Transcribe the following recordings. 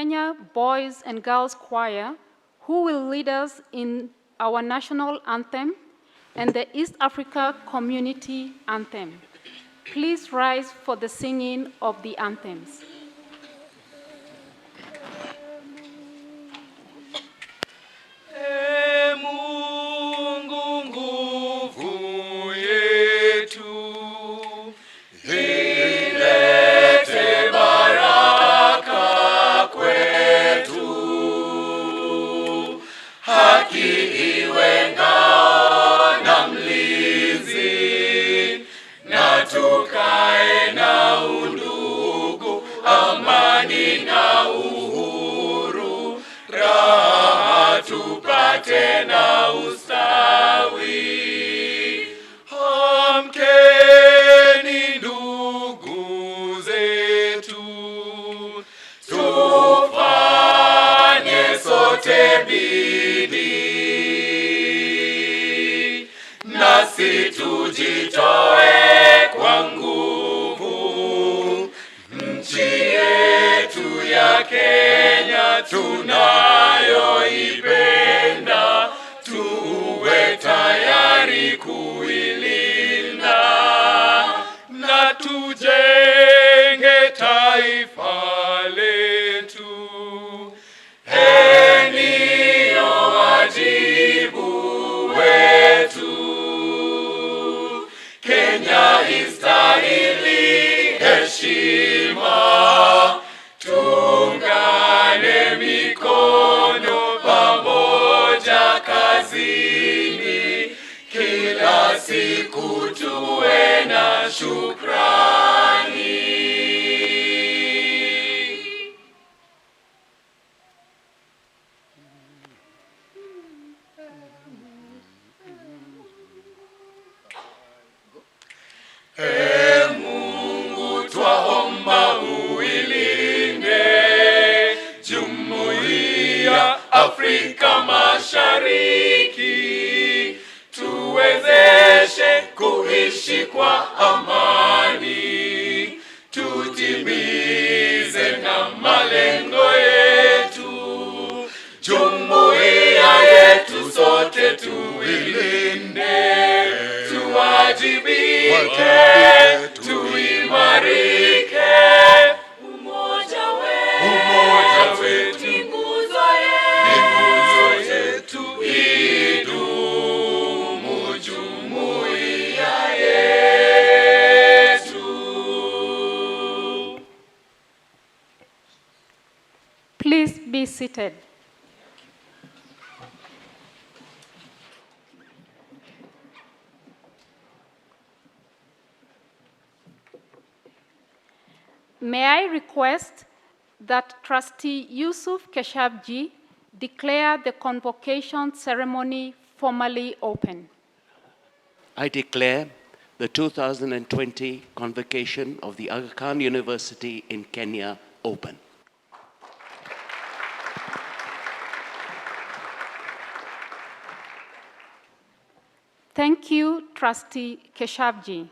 Kenya Boys and Girls Choir, who will lead us in our national anthem and the East Africa Community Anthem. Please rise for the singing of the anthems. Tukae na undugu, amani na uhuru, raha tupate na ustawi. Amkeni ndugu zetu, tufanye sote bidii, nasi tujitoe kwa nguvu. Nchi yetu ya Kenya tunayoipenda, tuwe tayari kuilinda na tujenge taifa letu. Ndiyo wajibu wetu. Kenya istahili heshima, tuungane mikono pamoja kazini, kila siku tuwe na shukrani. Mungu twaomba uilinde Jumuiya Afrika Mashariki, tuwezeshe kuishi kwa amani, tutimize na malengo yetu. Jumuiya yetu sote tuilinde, tuwajibike, tuimarike. Umoja wetu ni nguzo yetu, idumu jumuiya yetu. Please be seated. May I request that Trustee Yusuf Keshavji declare the convocation ceremony formally open. I declare the 2020 convocation of the Aga Khan University in Kenya open. Thank you, Trustee Keshavji.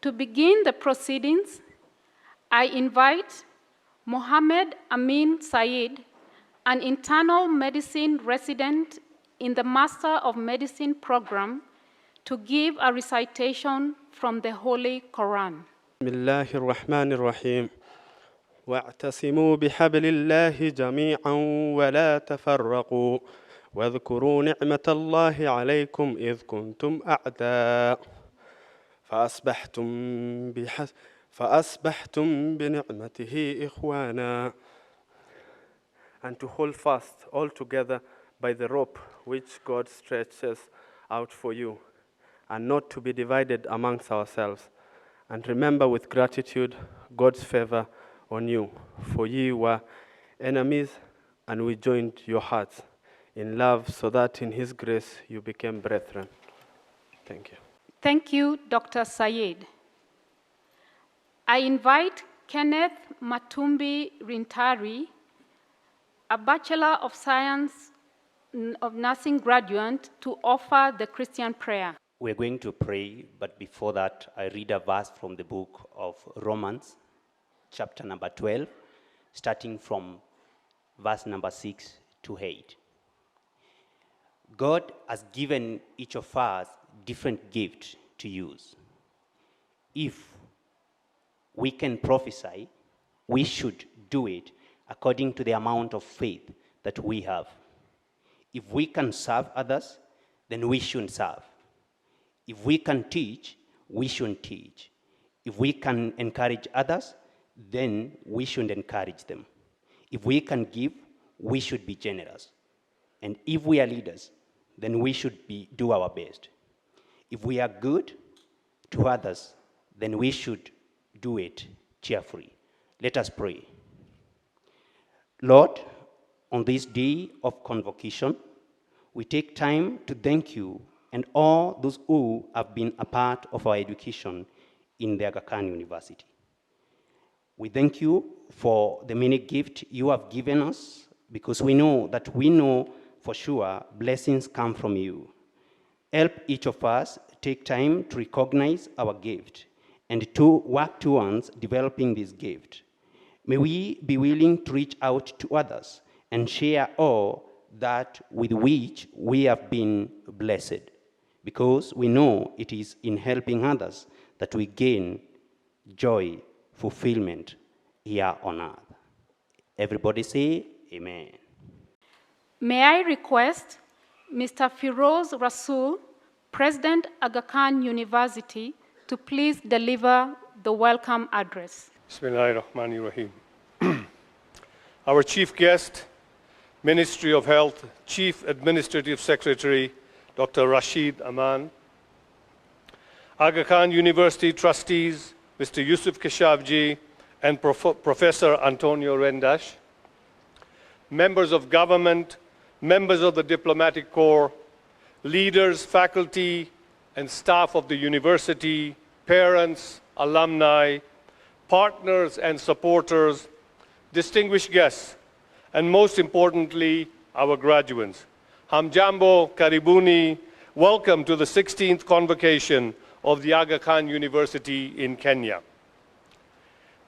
To begin the proceedings, I invite Mohammed Amin Said, an internal medicine resident in the Master of Medicine program, to give a recitation from the Holy Quran. Bismillah ar-Rahman ar-Rahim. واعتصموا بحبل الله جميعا ولا تفرقوا واذكروا نعمة الله عليكم إذ كنتم أعداء فأصبحتم بنعمته إخوانا. And to hold fast all together by the rope which God stretches out for you, and not to be divided amongst ourselves. And remember with gratitude God's favor on you, for ye were enemies, and we joined your hearts in love, so that in His grace you became brethren. Thank you. Thank you, Dr. Sayed. I invite Kenneth Matumbi Rintari, a Bachelor of Science of Nursing graduate, to offer the Christian prayer. We're going to pray, but before that, I read a verse from the book of Romans, chapter number 12, starting from verse number 6 to 8. God has given each of us different gifts to use. If we can prophesy, we should do it according to the amount of faith that we have. If we can serve others, then we should serve. If we can teach, we should teach. If we can encourage others, then we should encourage them. If we can give, we should be generous. And if we are leaders, then we should do our best. If we are good to others, then we should do it cheerfully. Let us pray. Lord, on this day of convocation, we take time to thank you and all those who have been a part of our education in the Aga Khan University. We thank you for the many gifts you have given us, because we know for sure blessings come from you. Help each of us take time to recognize our gift and to work towards developing this gift. May we be willing to reach out to others and share all that with which we have been blessed, because we know it is in helping others that we gain joy, fulfillment here on earth. Everybody say amen. May I request Mr. Firoz Rasul, President Aga Khan University, to please deliver the welcome address. Bismillahirrahmanirrahim. Our chief guest, Ministry of Health, Chief Administrative Secretary, Dr. Rashid Aman, Aga Khan University trustees, Mr. Yusuf Keshavji and Professor Antonio Rendash, members of government, members of the diplomatic corps, leaders, faculty, and staff of the university, parents, alumni, partners and supporters, distinguished guests, and most importantly, our graduates. Hamjambo, Karibuni, welcome to the 16th Convocation of the Aga Khan University in Kenya.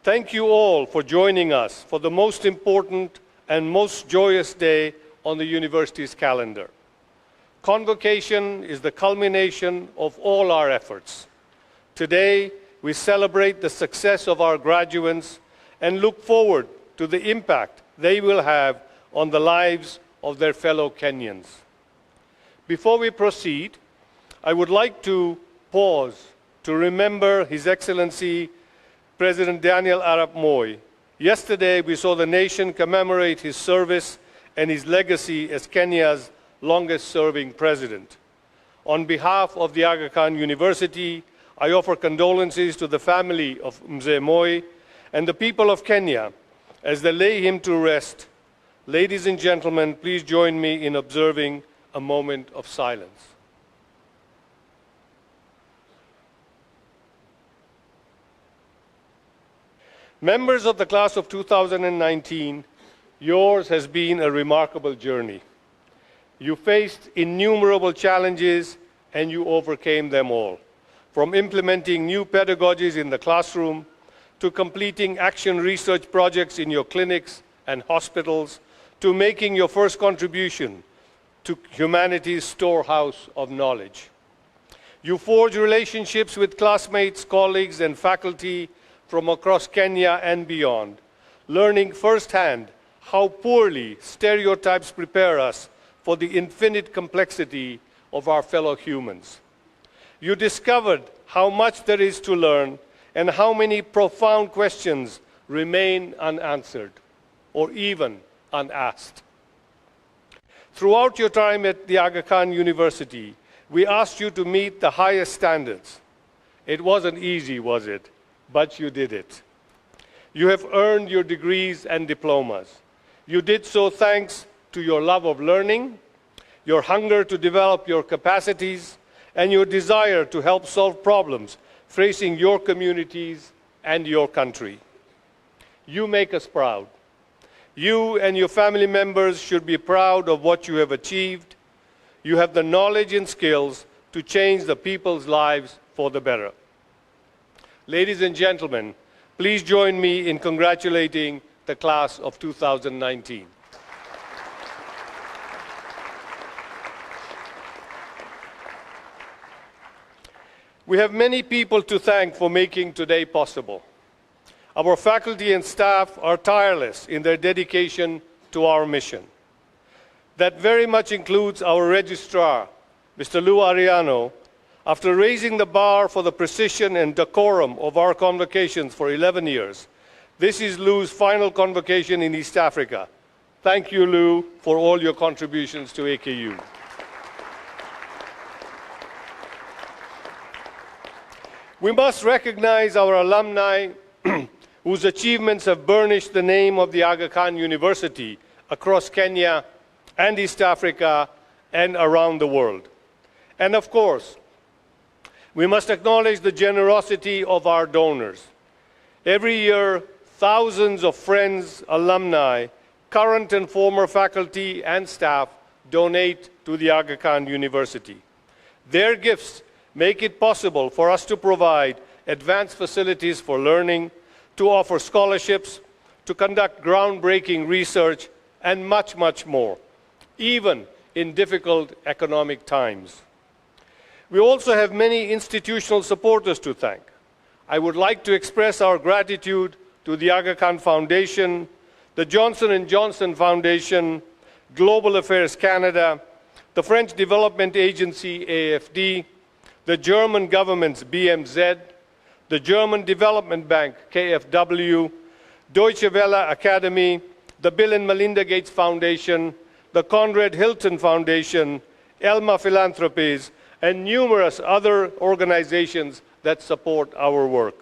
Thank you all for joining us for the most important and most joyous day on the university's calendar. Convocation is the culmination of all our efforts. Today, we celebrate the success of our graduates and look forward to the impact they will have on the lives of their fellow Kenyans. Before we proceed, I would like to pause to remember His Excellency President Daniel Arap Moi. Yesterday, we saw the nation commemorate his service and his legacy as Kenya's longest-serving president. On behalf of the Aga Khan University, I offer condolences to the family of Mzee Moi and the people of Kenya as they lay him to rest. Ladies and gentlemen, please join me in observing a moment of silence. Members of the class of 2019, yours has been a remarkable journey. You faced innumerable challenges and you overcame them all. From implementing new pedagogies in the classroom, to completing action research projects in your clinics and hospitals, to making your first contribution to humanity's storehouse of knowledge. You forged relationships with classmates, colleagues, and faculty from across Kenya and beyond, learning firsthand how poorly stereotypes prepare us for the infinite complexity of our fellow humans. You discovered how much there is to learn and how many profound questions remain unanswered or even unasked. Throughout your time at the Aga Khan University, we asked you to meet the highest standards. It wasn't easy, was it? But you did it. You have earned your degrees and diplomas. You did so thanks to your love of learning, your hunger to develop your capacities, and your desire to help solve problems facing your communities and your country. You make us proud. You and your family members should be proud of what you have achieved. You have the knowledge and skills to change the people's lives for the better. Ladies and gentlemen, please join me in congratulating the class of 2019. We have many people to thank for making today possible. Our faculty and staff are tireless in their dedication to our mission. That very much includes our registrar, Mr. Lou Ariano. After raising the bar for the precision and decorum of our convocations for 11 years, this is Lou's final convocation in East Africa. Thank you, Lou, for all your contributions to AKU. We must recognize our alumni whose achievements have burnished the name of the Aga Khan University across Kenya and East Africa and around the world. And of course, we must acknowledge the generosity of our donors. Every year, thousands of friends, alumni, current and former faculty and staff donate to the Aga Khan University. Their gifts make it possible for us to provide advanced facilities for learning, to offer scholarships, to conduct groundbreaking research, and much, much more, even in difficult economic times. We also have many institutional supporters to thank. I would like to express our gratitude to the Aga Khan Foundation, the Johnson & Johnson Foundation, Global Affairs Canada, the French Development Agency AFD, the German government's BMZ, the German Development Bank KfW, Deutsche Welle Academy, the Bill and Melinda Gates Foundation, the Conrad Hilton Foundation, Elma Philanthropies, and numerous other organizations that support our work.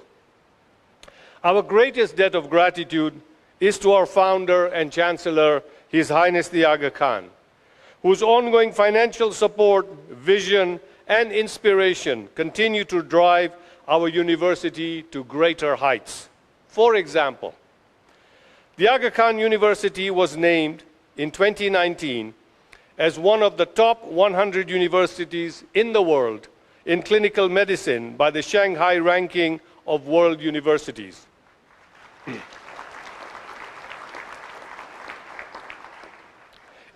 Our greatest debt of gratitude is to our founder and chancellor, His Highness the Aga Khan, whose ongoing financial support, vision, and inspiration continue to drive our university to greater heights. For example, the Aga Khan University was named in 2019 as one of the top 100 universities in the world in clinical medicine by the Shanghai ranking of world universities.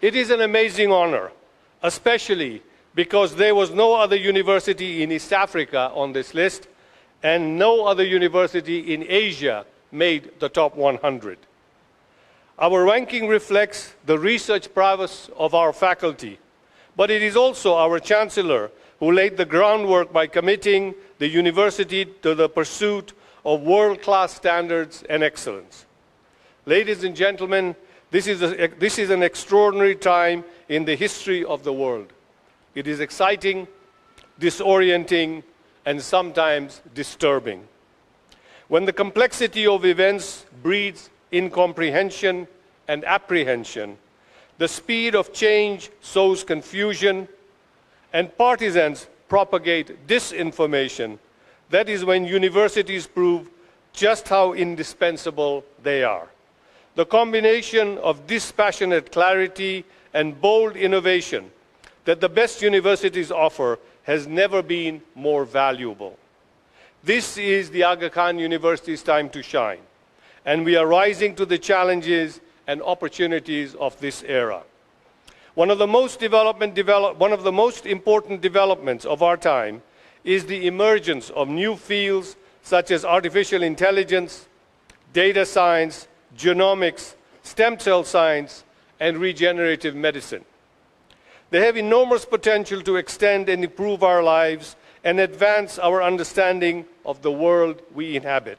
It is an amazing honor, especially because there was no other university in East Africa on this list, and no other university in Asia made the top 100. Our ranking reflects the research prowess of our faculty, but it is also our chancellor who laid the groundwork by committing the university to the pursuit of world-class standards and excellence. Ladies and gentlemen, this is an extraordinary time in the history of the world. It is exciting, disorienting, and sometimes disturbing. When the complexity of events breeds incomprehension and apprehension, the speed of change sows confusion, and partisans propagate disinformation, that is when universities prove just how indispensable they are. The combination of dispassionate clarity and bold innovation that the best universities offer has never been more valuable. This is the Aga Khan University's time to shine, and we are rising to the challenges and opportunities of this era. One of the most important developments of our time is the emergence of new fields such as artificial intelligence, data science, genomics, stem cell science, and regenerative medicine. They have enormous potential to extend and improve our lives and advance our understanding of the world we inhabit.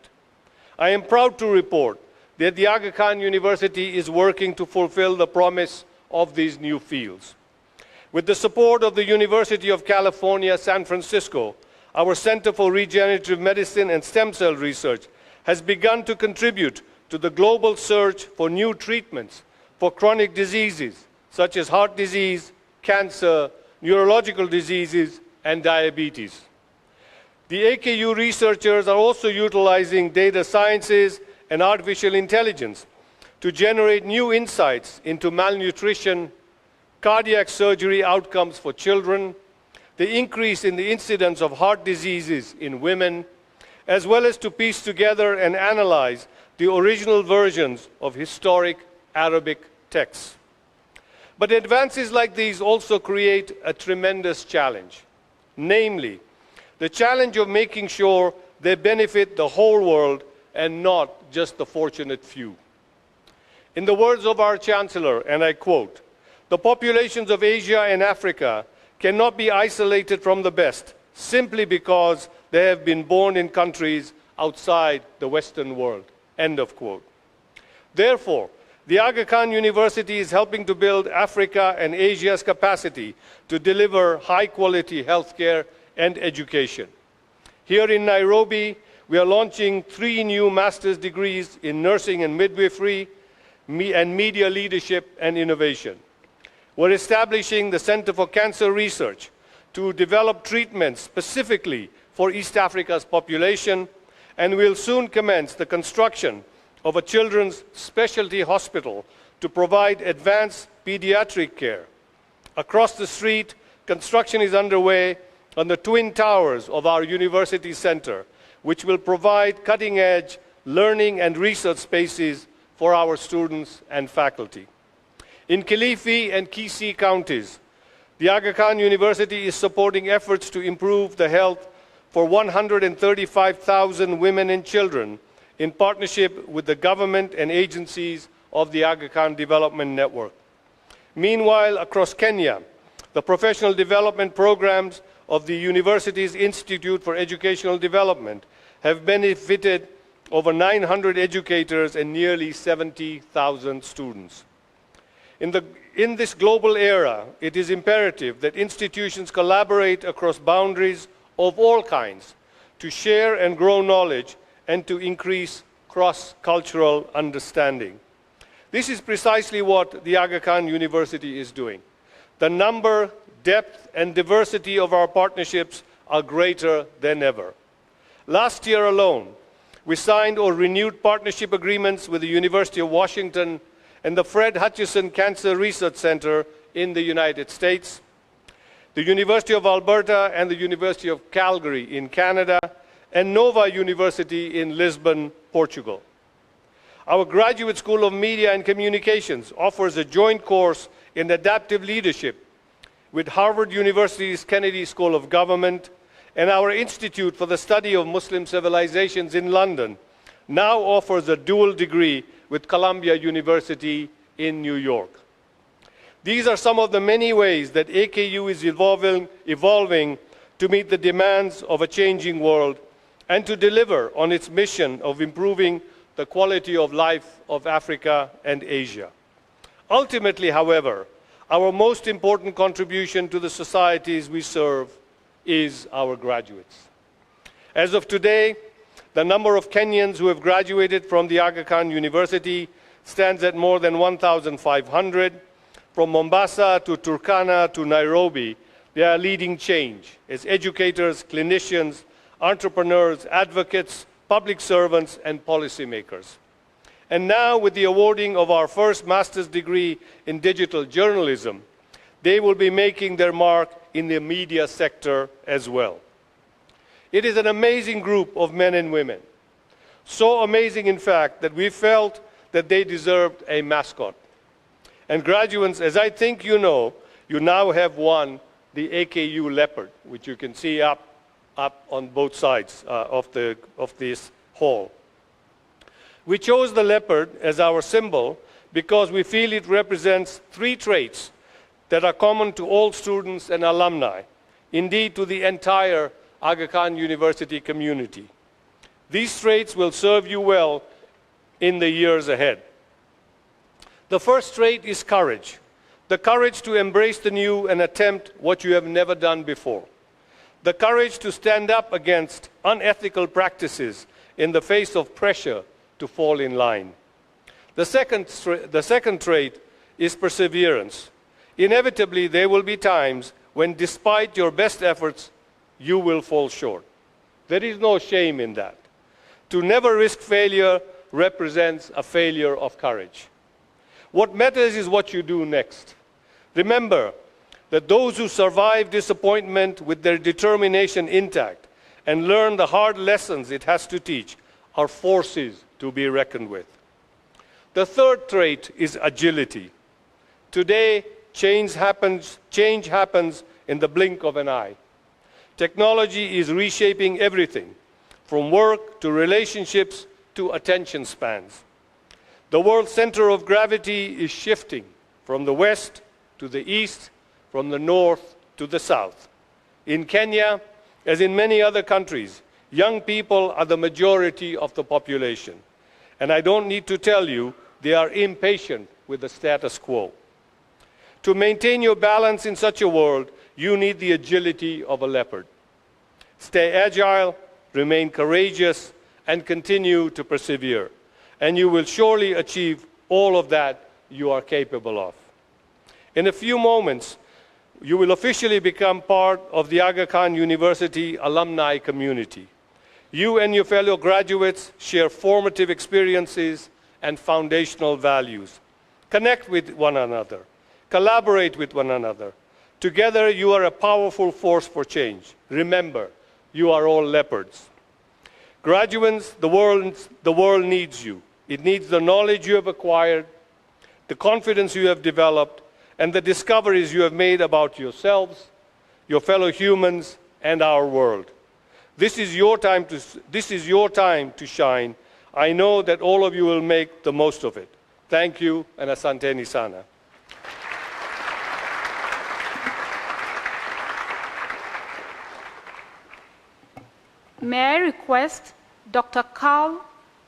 I am proud to report that the Aga Khan University is working to fulfill the promise of these new fields. With the support of the University of California, San Francisco, our Center for Regenerative Medicine and Stem Cell Research has begun to contribute to the global search for new treatments for chronic diseases such as heart disease, cancer, neurological diseases, and diabetes. The AKU researchers are also utilizing data sciences and artificial intelligence to generate new insights into malnutrition, cardiac surgery outcomes for children, the increase in the incidence of heart diseases in women, as well as to piece together and analyze the original versions of historic Arabic texts. But advances like these also create a tremendous challenge, namely, the challenge of making sure they benefit the whole world and not just the fortunate few. In the words of our Chancellor, and I quote, "The populations of Asia and Africa cannot be isolated from the best simply because they have been born in countries outside the Western world." End of quote. Therefore, the Aga Khan University is helping to build Africa and Asia's capacity to deliver high-quality healthcare and education. Here in Nairobi, we are launching 3 new master's degrees in nursing and midwifery, and media leadership and innovation. We're establishing the Center for Cancer Research to develop treatments specifically for East Africa's population, and we'll soon commence the construction of a children's specialty hospital to provide advanced pediatric care. Across the street, construction is underway on the twin towers of our university center, which will provide cutting-edge learning and research spaces for our students and faculty. In Kilifi and Kisii counties, the Aga Khan University is supporting efforts to improve the health for 135,000 women and children in partnership with the government and agencies of the Aga Khan Development Network. Meanwhile, across Kenya, the professional development programs of the university's Institute for Educational Development have benefited over 900 educators and nearly 70,000 students. In this global era, it is imperative that institutions collaborate across boundaries of all kinds to share and grow knowledge and to increase cross-cultural understanding. This is precisely what the Aga Khan University is doing. The number, depth, and diversity of our partnerships are greater than ever. Last year alone, we signed or renewed partnership agreements with the University of Washington and the Fred Hutchinson Cancer Research Center in the United States, the University of Alberta and the University of Calgary in Canada, and Nova University in Lisbon, Portugal. Our Graduate School of Media and Communications offers a joint course in adaptive leadership with Harvard University's Kennedy School of Government, and our Institute for the Study of Muslim Civilizations in London now offers a dual degree with Columbia University in New York. These are some of the many ways that AKU is evolving to meet the demands of a changing world and to deliver on its mission of improving the quality of life of Africa and Asia. Ultimately, however, our most important contribution to the societies we serve is our graduates. As of today, the number of Kenyans who have graduated from the Aga Khan University stands at more than 1,500. From Mombasa to Turkana to Nairobi, they are leading change as educators, clinicians, entrepreneurs, advocates, public servants, and policymakers. And now, with the awarding of our first master's degree in digital journalism, they will be making their mark in the media sector as well. It is an amazing group of men and women. So amazing, in fact, that we felt that they deserved a mascot. And graduates, as I think you know, you now have one, the AKU leopard, which you can see up on both sides of this hall. We chose the leopard as our symbol because we feel it represents 3 traits that are common to all students and alumni, indeed to the entire Aga Khan University community. These traits will serve you well in the years ahead. The first trait is courage, the courage to embrace the new and attempt what you have never done before, the courage to stand up against unethical practices in the face of pressure to fall in line. The second trait is perseverance. Inevitably, there will be times when, despite your best efforts, you will fall short. There is no shame in that. To never risk failure represents a failure of courage. What matters is what you do next. Remember that those who survive disappointment with their determination intact and learn the hard lessons it has to teach are forces to be reckoned with. The third trait is agility. Today, change happens in the blink of an eye. Technology is reshaping everything, from work to relationships to attention spans. The world's center of gravity is shifting from the west to the east, from the north to the south. In Kenya, as in many other countries, young people are the majority of the population. And I don't need to tell you, they are impatient with the status quo. To maintain your balance in such a world, you need the agility of a leopard. Stay agile, remain courageous, and continue to persevere. And you will surely achieve all of that you are capable of. In a few moments, you will officially become part of the Aga Khan University alumni community. You and your fellow graduates share formative experiences and foundational values. Connect with one another. Collaborate with one another. Together, you are a powerful force for change. Remember, you are all leopards. Graduates, the world needs you. It needs the knowledge you have acquired, the confidence you have developed, and the discoveries you have made about yourselves, your fellow humans, and our world. This is your time to shine. I know that all of you will make the most of it. Thank you, and asanteni sana. May I request Dr. Carl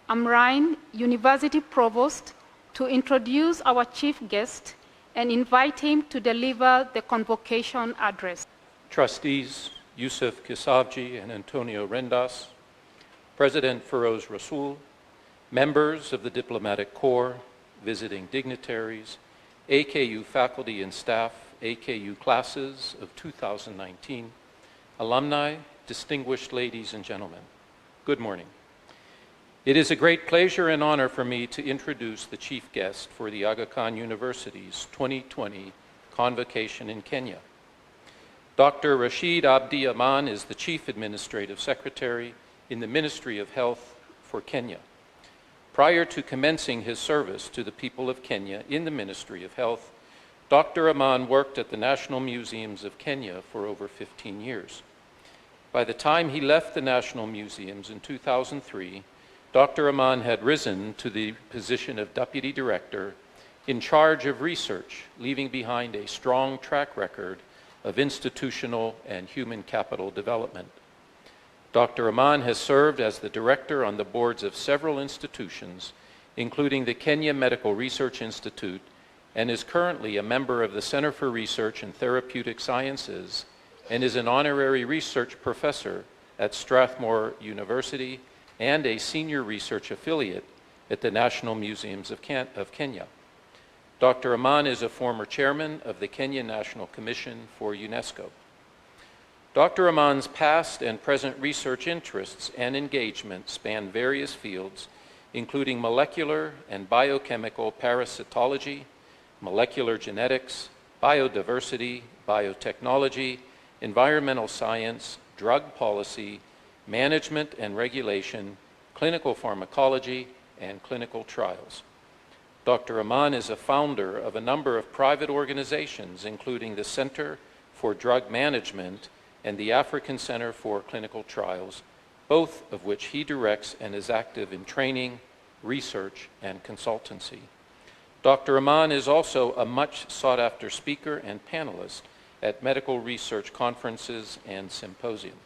Amrine, University Provost, to introduce our chief guest and invite him to deliver the convocation address. Trustees Yusuf Kisavji and Antonio Rendas, President Feroz Rasool, members of the Diplomatic Corps, visiting dignitaries, AKU faculty and staff, AKU classes of 2019, alumni, distinguished ladies and gentlemen, good morning. It is a great pleasure and honor for me to introduce the chief guest for the Aga Khan University's 2020 Convocation in Kenya. Dr. Rashid Abdi Aman is the Chief Administrative Secretary in the Ministry of Health for Kenya. Prior to commencing his service to the people of Kenya in the Ministry of Health, Dr. Aman worked at the National Museums of Kenya for over 15 years. By the time he left the National Museums in 2003, Dr. Aman had risen to the position of Deputy Director in charge of research, leaving behind a strong track record of institutional and human capital development. Dr. Aman has served as the director on the boards of several institutions, including the Kenya Medical Research Institute, and is currently a member of the Center for Research in Therapeutic Sciences and is an honorary research professor at Strathmore University and a senior research affiliate at the National Museums of Kenya. Dr. Aman is a former chairman of the Kenya National Commission for UNESCO. Dr. Aman's past and present research interests and engagement span various fields, including molecular and biochemical parasitology, molecular genetics, biodiversity, biotechnology, environmental science, drug policy, management and regulation, clinical pharmacology, and clinical trials. Dr. Aman is a founder of a number of private organizations, including the Center for Drug Management and the African Center for Clinical Trials, both of which he directs and is active in training, research, and consultancy. Dr. Aman is also a much sought-after speaker and panelist at medical research conferences and symposium.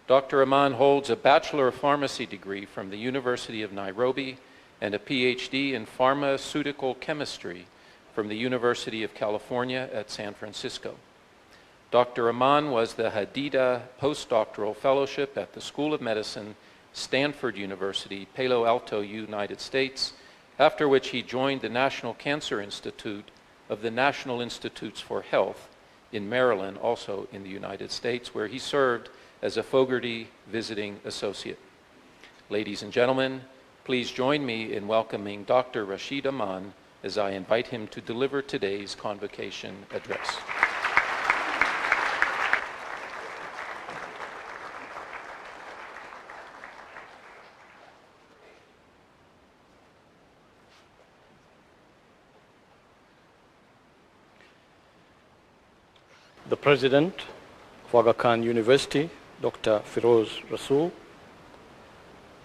Dr. Aman holds a Bachelor of Pharmacy degree from the University of Nairobi and a PhD in pharmaceutical chemistry from the University of California at San Francisco. Dr. Aman was the Hadida Postdoctoral Fellowship at the School of Medicine, Stanford University, Palo Alto, United States, after which he joined the National Cancer Institute of the National Institutes for Health in Maryland, also in the United States, where he served as a Fogarty Visiting Associate. Ladies and gentlemen, please join me in welcoming Dr. Rashid Aman as I invite him to deliver today's convocation address. the President of Aga Khan University, Dr. Feroz Rasool,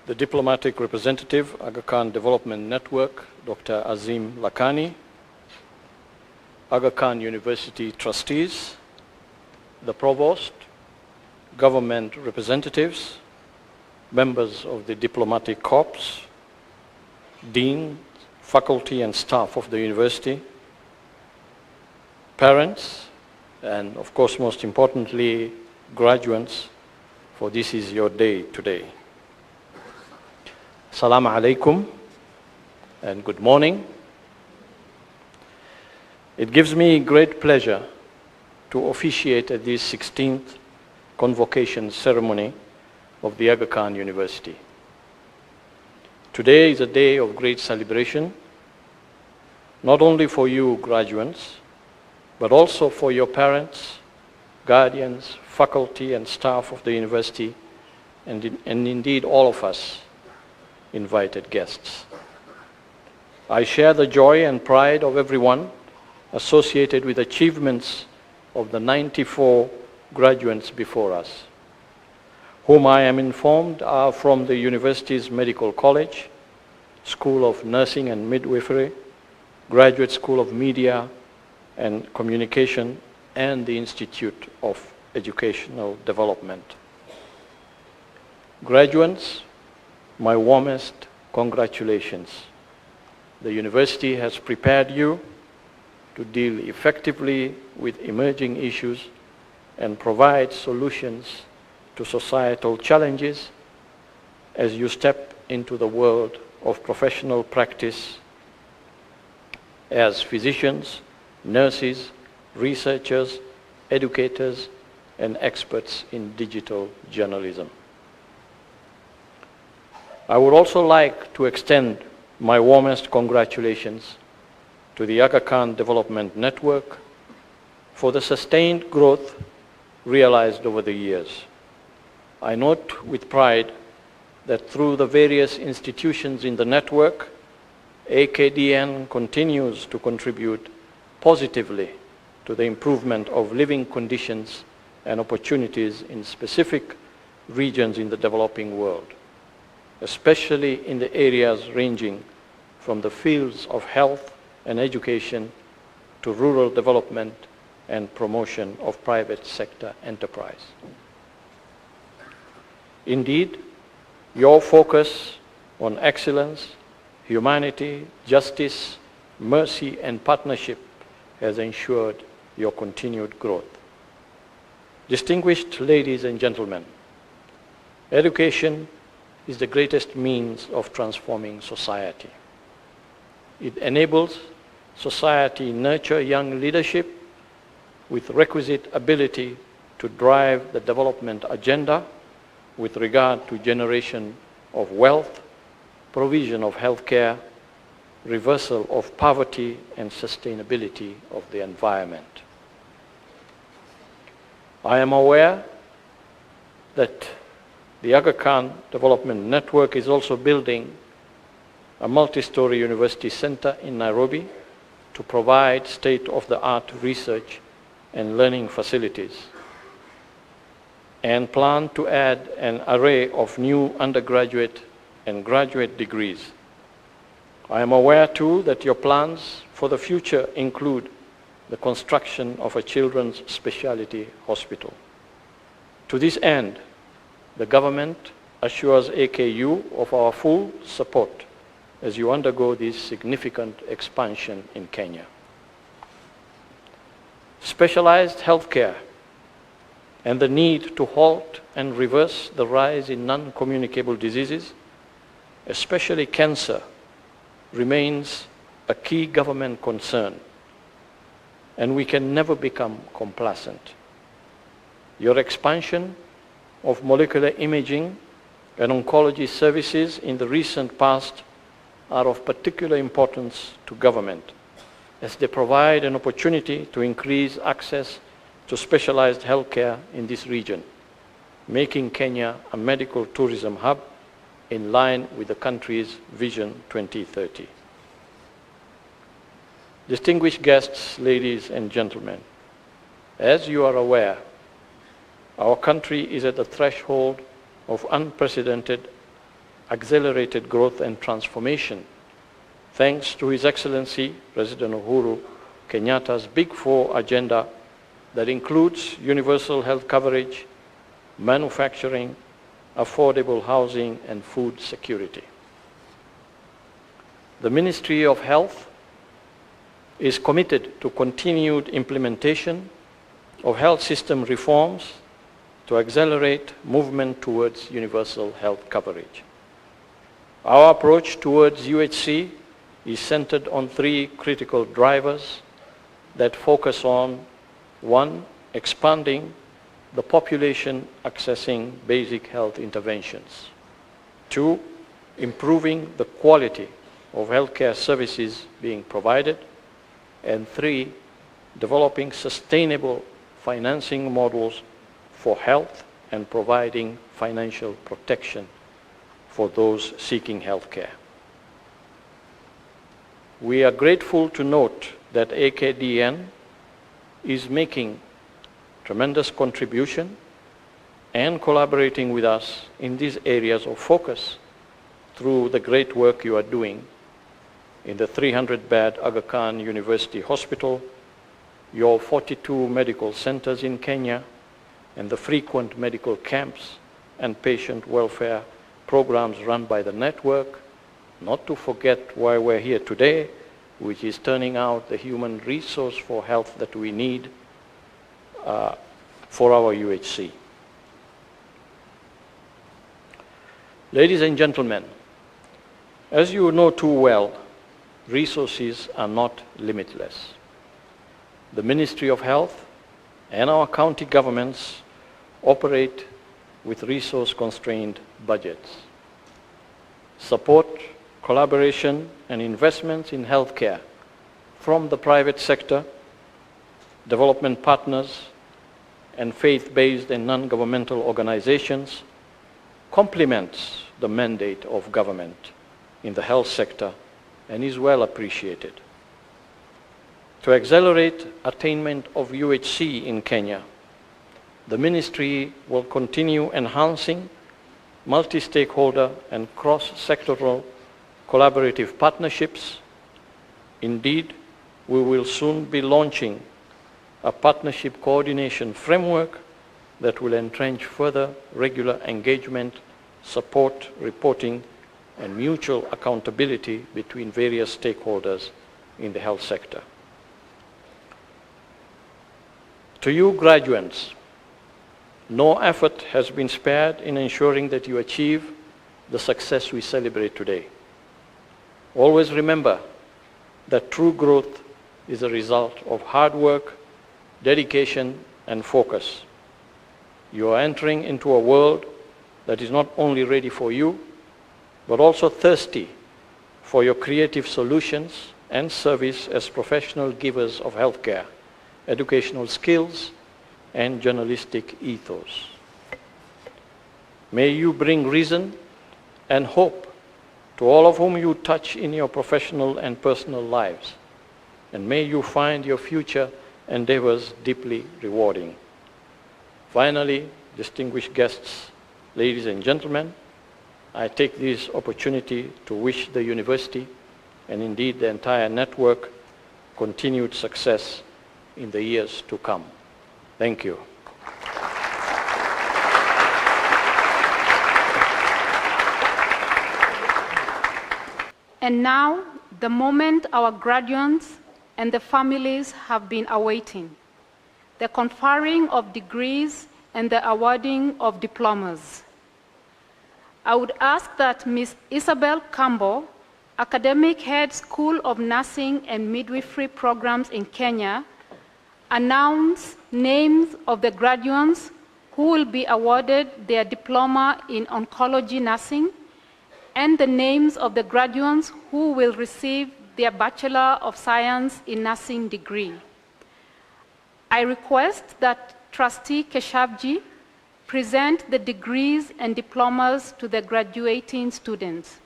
the Diplomatic Representative, Aga Khan Development Network, Dr. Azim Lakhani, Aga Khan University trustees, the Provost, government representatives, members of the Diplomatic Corps, dean, faculty and staff of the university, parents, and of course most importantly, graduates, for this is your day today. Assalamu alaikum and good morning. It gives me great pleasure to officiate at this 16th Convocation ceremony of the Aga Khan University. Today is a day of great celebration, not only for you graduates, but also for your parents, guardians, faculty and staff of the university, and indeed all of us invited guests. I share the joy and pride of everyone associated with achievements of the 94 graduates before us, whom I am informed are from the university's Medical College, School of Nursing and Midwifery, Graduate School of Media and Communication, and the Institute of Educational Development. Graduates, my warmest congratulations. The university has prepared you to deal effectively with emerging issues and provide solutions to societal challenges as you step into the world of professional practice as physicians, nurses, researchers, educators, and experts in digital journalism. I would also like to extend my warmest congratulations to the Aga Khan Development Network for the sustained growth realized over the years. I note with pride that through the various institutions in the network, AKDN continues to contribute positively to the improvement of living conditions and opportunities in specific regions in the developing world, especially in the areas ranging from the fields of health and education to rural development and promotion of private sector enterprise. Indeed, your focus on excellence, humanity, justice, mercy, and partnership has ensured your continued growth. Distinguished ladies and gentlemen, education is the greatest means of transforming society. It enables society nurture young leadership with requisite ability to drive the development agenda with regard to generation of wealth, provision of health care, reversal of poverty, and sustainability of the environment. I am aware that the Aga Khan Development Network is also building a multi-story university center in Nairobi to provide state-of-the-art research and learning facilities, and plan to add an array of new undergraduate and graduate degrees. I am aware too that your plans for the future include the construction of a children's specialty hospital. To this end, the government assures AKU of our full support as you undergo this significant expansion in Kenya. Specialized healthcare and the need to halt and reverse the rise in non-communicable diseases, especially cancer, remains a key government concern, and we can never become complacent. Your expansion of molecular imaging and oncology services in the recent past are of particular importance to government, as they provide an opportunity to increase access to specialized healthcare in this region, making Kenya a medical tourism hub in line with the country's Vision 2030. Distinguished guests, ladies and gentlemen, As you are aware, our country is at the threshold of unprecedented, accelerated growth and transformation, thanks to His Excellency President Uhuru Kenyatta's Big Four agenda that includes universal health coverage, manufacturing, affordable housing, and food security. The Ministry of Health is committed to continued implementation of health system reforms to accelerate movement towards universal health coverage. Our approach towards UHC is centered on three critical drivers that focus on: 1, expanding the population accessing basic health interventions; 2, improving the quality of healthcare services being provided; and 3, developing sustainable financing models for health and providing financial protection for those seeking healthcare. We are grateful to note that AKDN is making tremendous contribution and collaborating with us in these areas of focus through the great work you are doing in the 300-bed Aga Khan University Hospital, your 42 medical centers in Kenya, and the frequent medical camps and patient welfare programs run by the network, not to forget why we're here today, which is turning out the human resource for health that we need for our UHC. Ladies and gentlemen, as you know too well, resources are not limitless. The Ministry of Health and our county governments operate with resource-constrained budgets. Support, collaboration, and investments in healthcare from the private sector, development partners, and faith-based and non-governmental organizations complements the mandate of government in the health sector and is well appreciated. To accelerate attainment of UHC in Kenya, the ministry will continue enhancing multi-stakeholder and cross-sectoral collaborative partnerships. Indeed, we will soon be launching a partnership coordination framework that will entrench further regular engagement, support, reporting, and mutual accountability between various stakeholders in the health sector. To you graduates, no effort has been spared in ensuring that you achieve the success we celebrate today. Always remember that true growth is a result of hard work, dedication, and focus. You are entering into a world that is not only ready for you, but also thirsty for your creative solutions and service as professional givers of healthcare, educational skills, and journalistic ethos. May you bring reason and hope to all of whom you touch in your professional and personal lives, and may you find your future endeavors deeply rewarding. Finally, distinguished guests, ladies and gentlemen, I take this opportunity to wish the university and indeed the entire network continued success in the years to come. Thank you. And now, the moment our graduates and the families have been awaiting, the conferring of degrees and the awarding of diplomas. I would ask that Ms. Isabel Campbell, Academic Head, School of Nursing and Midwifery Programs in Kenya, announce names of the graduates who will be awarded their diploma in oncology nursing and the names of the graduates who will receive their Bachelor of Science in Nursing degree. I request that Trustee Keshavji present the degrees and diplomas to the graduating students.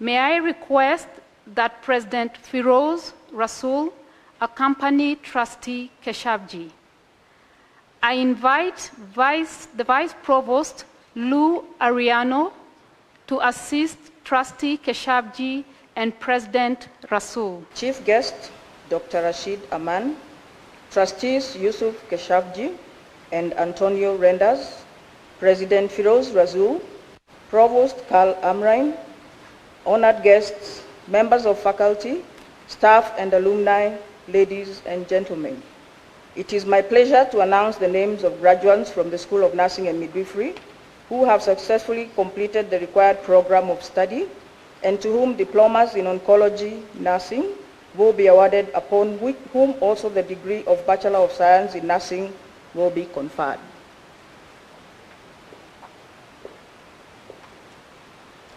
May I request that President Feroz Rasool accompany Trustee Keshavji. I invite the Vice Provost, Lou Ariano, to assist Trustee Keshavji and President Rasul. Chief Guest, Dr. Rashid Aman, Trustees Yusuf Keshavji and Antonio Rendas, President Firoz Rasul, Provost Karl Amrain, honored guests, members of faculty, staff and alumni, ladies and gentlemen. It is my pleasure to announce the names of graduates from the School of Nursing and Midwifery who have successfully completed the required program of study and to whom diplomas in oncology nursing will be awarded, upon whom also the degree of Bachelor of Science in Nursing will be conferred.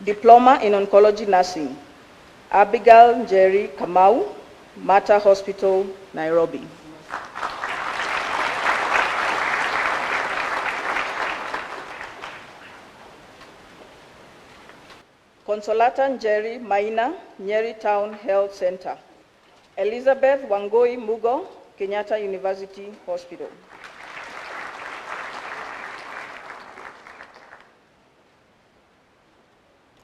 Diploma in Oncology Nursing, Abigail Njeri Kamau, Mater Hospital, Nairobi. Consolata Njeri Maina, Nyeri Town Health Center. Elizabeth Wangoi Mugo, Kenyatta University Hospital.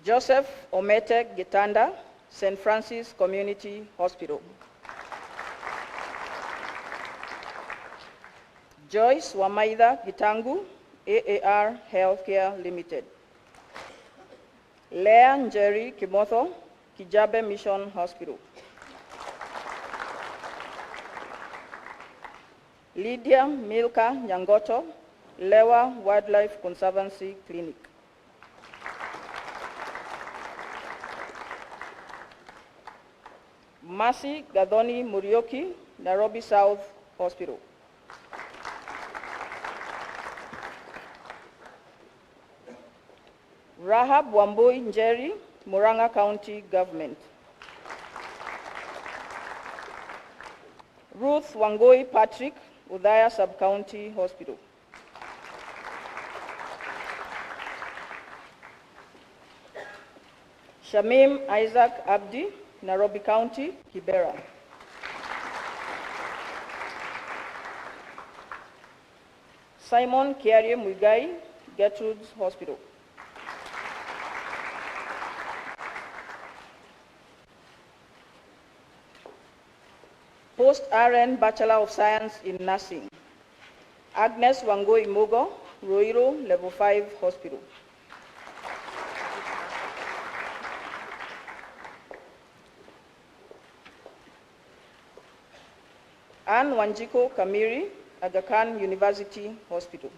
Joseph Omete Gitanda, St. Francis Community Hospital. Joyce Wamaida Gitangu, AAR Healthcare Limited. Lea Njeri Kimotho, Kijabe Mission Hospital. Lydia Milka Nyangoto, Lewa Wildlife Conservancy Clinic. Mercy Gadoni Murioki, Nairobi South Hospital. Rahab Wambui Njeri, Murang'a County Government. Ruth Wangoi Patrick, Udaya Sub-County Hospital. Shamim Isaac Abdi, Nairobi County, Kibera. Simon Kiarie Muigai, Gertrude's Hospital. Post-RN Bachelor of Science in Nursing, Agnes Wangoi Mugo, Ruiru, Level 5 Hospital. Anne Wanjiko Kamiri, Aga Khan University Hospital.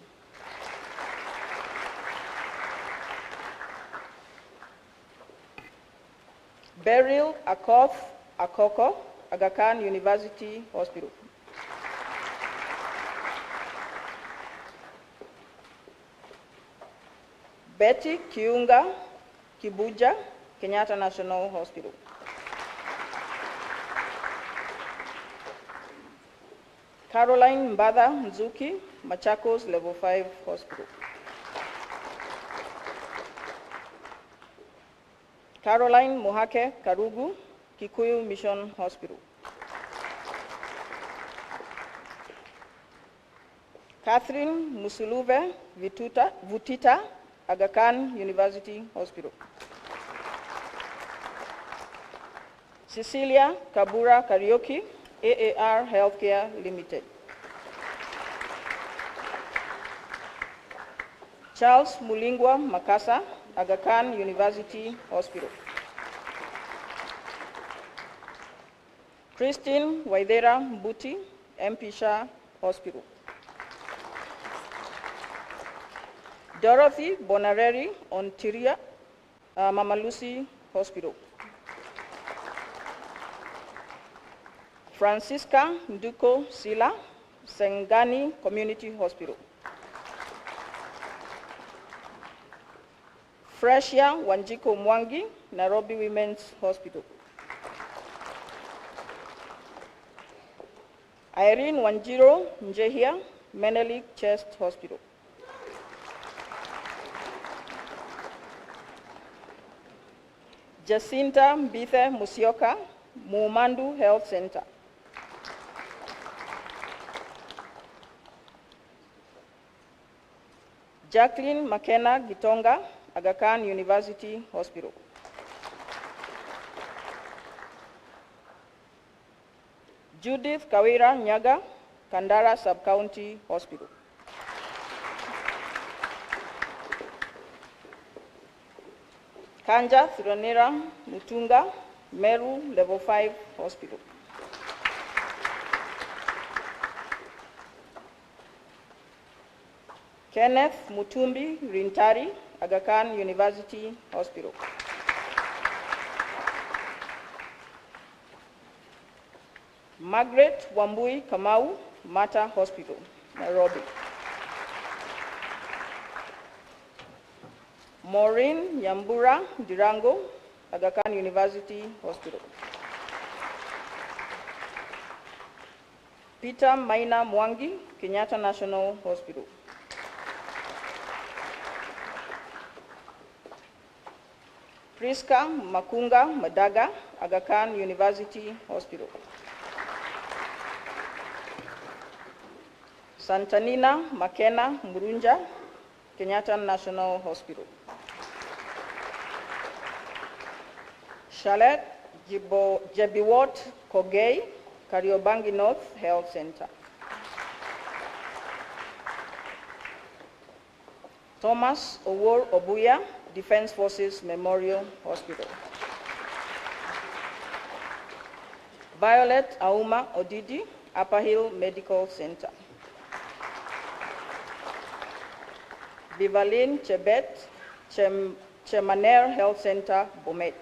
Beryl Akoth Akoko, Aga Khan University Hospital. Betty Kiunga Kibuja, Kenyatta National Hospital. Caroline Mbada Nzuki, Machakos Level 5 Hospital. Caroline Mohake Karugu, Kikuyu Mission Hospital. Catherine Musuluve Vutita, Aga Khan University Hospital. Cecilia Kabura Karaoke, AAR Healthcare Limited. Charles Mulingwa Makasa, Aga Khan University Hospital. Christine Waidera Mbuti, MP Shah Hospital. Dorothy Bonareri Ontiria, Mama Lucy Hospital. Francisca Nduko Sila, Sengani Community Hospital. Freshia Wanjiko Mwangi, Nairobi Women's Hospital. Irene Wanjiro Njehia, Menelik Chest Hospital. Jacinta Mbithe Musioka, Mumandu Health Center. Jacqueline McKenna Gitonga, Aga Khan University Hospital. Judith Kawira Nyaga, Kandara Sub-County Hospital. Kanja Thironera Mutunga, Meru Level 5 Hospital. Kenneth Mutumbi Rintari, Aga Khan University Hospital. Margaret Wambui Kamau, Mata Hospital, Nairobi. Maureen Yambura Dirango, Aga Khan University Hospital. Peter Maina Mwangi, Kenyatta National Hospital. Priska Makunga Madaga, Aga Khan University Hospital. Santanina Makena Murunja, Kenyatta National Hospital. Charlotte Jebiwot Kogei, Kariobangi North Health Center. Thomas Owor Obuya, Defense Forces Memorial Hospital. Violet Auma Odidi, Upper Hill Medical Center. Vivaline Chebet, Chemaner Health Center, Bomet.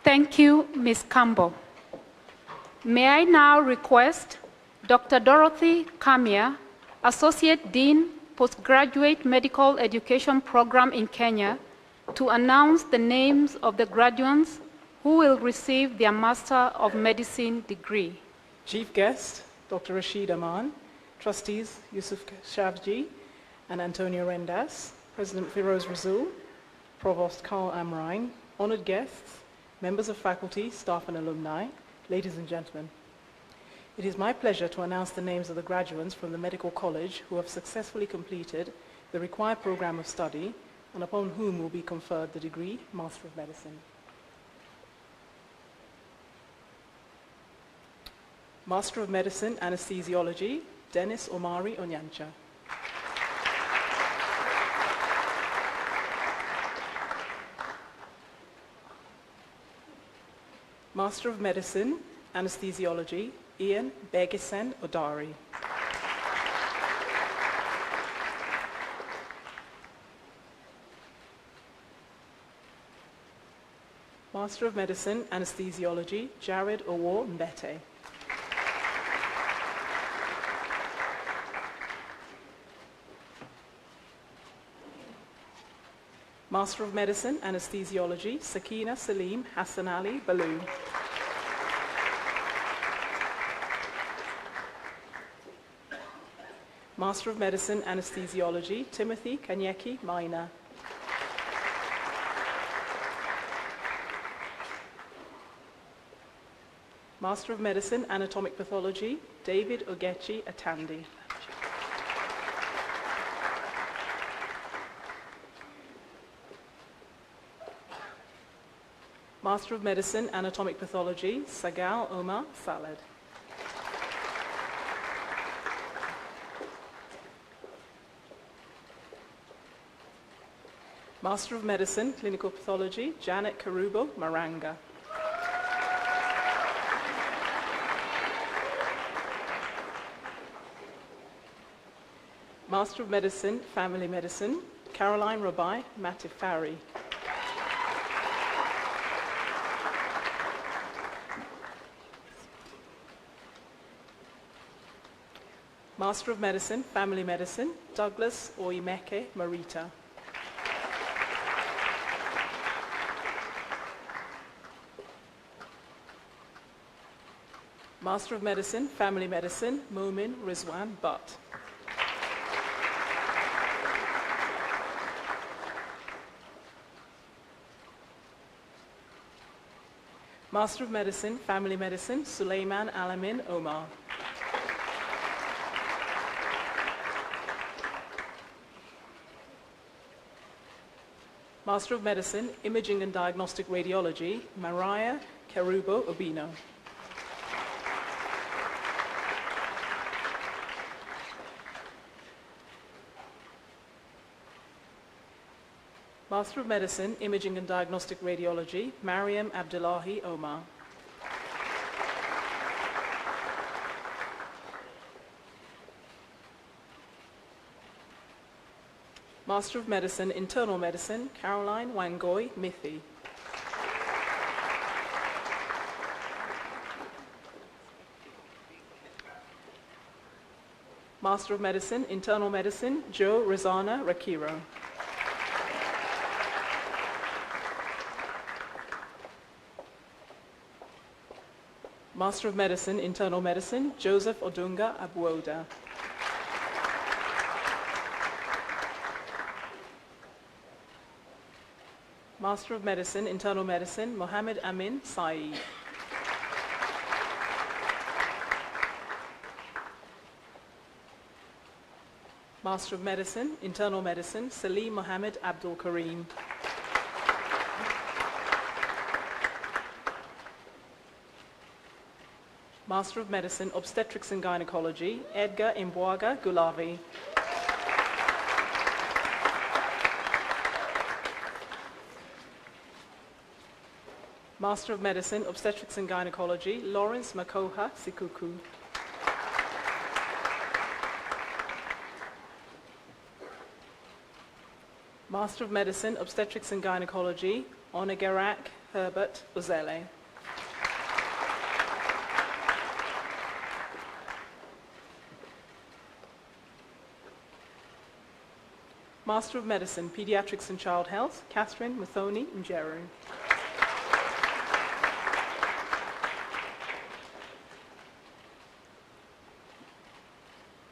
Thank you, Ms. Campbell. May I now request Dr. Dorothy Kamia, Associate Dean, Postgraduate Medical Education Program in Kenya, to announce the names of the graduates who will receive their Master of Medicine degree. Chief guest, Dr. Rashid Aman, trustees Yusuf Shavji and Antonio Rendas, President Firoz Razul, Provost Carl Amrine, honored guests, members of faculty, staff and alumni, ladies and gentlemen. It is my pleasure to announce the names of the graduates from the Medical College who have successfully completed the required program of study and upon whom will be conferred the degree Master of Medicine. Master of Medicine, Anesthesiology, Dennis Omari Onyancha. Master of Medicine, Anesthesiology, Ian Begisen Odari. Master of Medicine, Anesthesiology, Jared Owo Mbete. Master of Medicine, Anesthesiology, Sakina Salim Hassan Ali Baloo. Master of Medicine, Anesthesiology, Timothy Kanyeki Maina. Master of Medicine, Anatomic Pathology, David Ogechi Atandi. Master of Medicine, Anatomic Pathology, Sagal Omar Salad. Master of Medicine, Clinical Pathology, Janet Karubo Maranga. Master of Medicine, Family Medicine, Caroline Rabai Matifari. Master of Medicine, Family Medicine, Douglas Oimeke Marita. Master of Medicine, Family Medicine, Momin Rizwan Butt. Master of Medicine, Family Medicine, Suleiman Alamin Omar. Master of Medicine, Imaging and Diagnostic Radiology, Mariah Kerubo Obino. Master of Medicine, Imaging and Diagnostic Radiology, Mariam Abdullahi Omar. Master of Medicine, Internal Medicine, Caroline Wangoi Mithi. Master of Medicine, Internal Medicine, Joe Rizana Rakiro. Master of Medicine, Internal Medicine, Joseph Odunga Abuoda. Master of Medicine, Internal Medicine, Mohammed Amin Saeed. Master of Medicine, Internal Medicine, Salim Mohammed Abdul Kareem. Master of Medicine, Obstetrics and Gynecology, Edgar Mbwaga Gulavi. Master of Medicine, Obstetrics and Gynecology, Lawrence Makoha Sikuku. Master of Medicine, Obstetrics and Gynecology, Onegarak Herbert Uzele. Master of Medicine, Pediatrics and Child Health, Catherine Muthoni Njeru.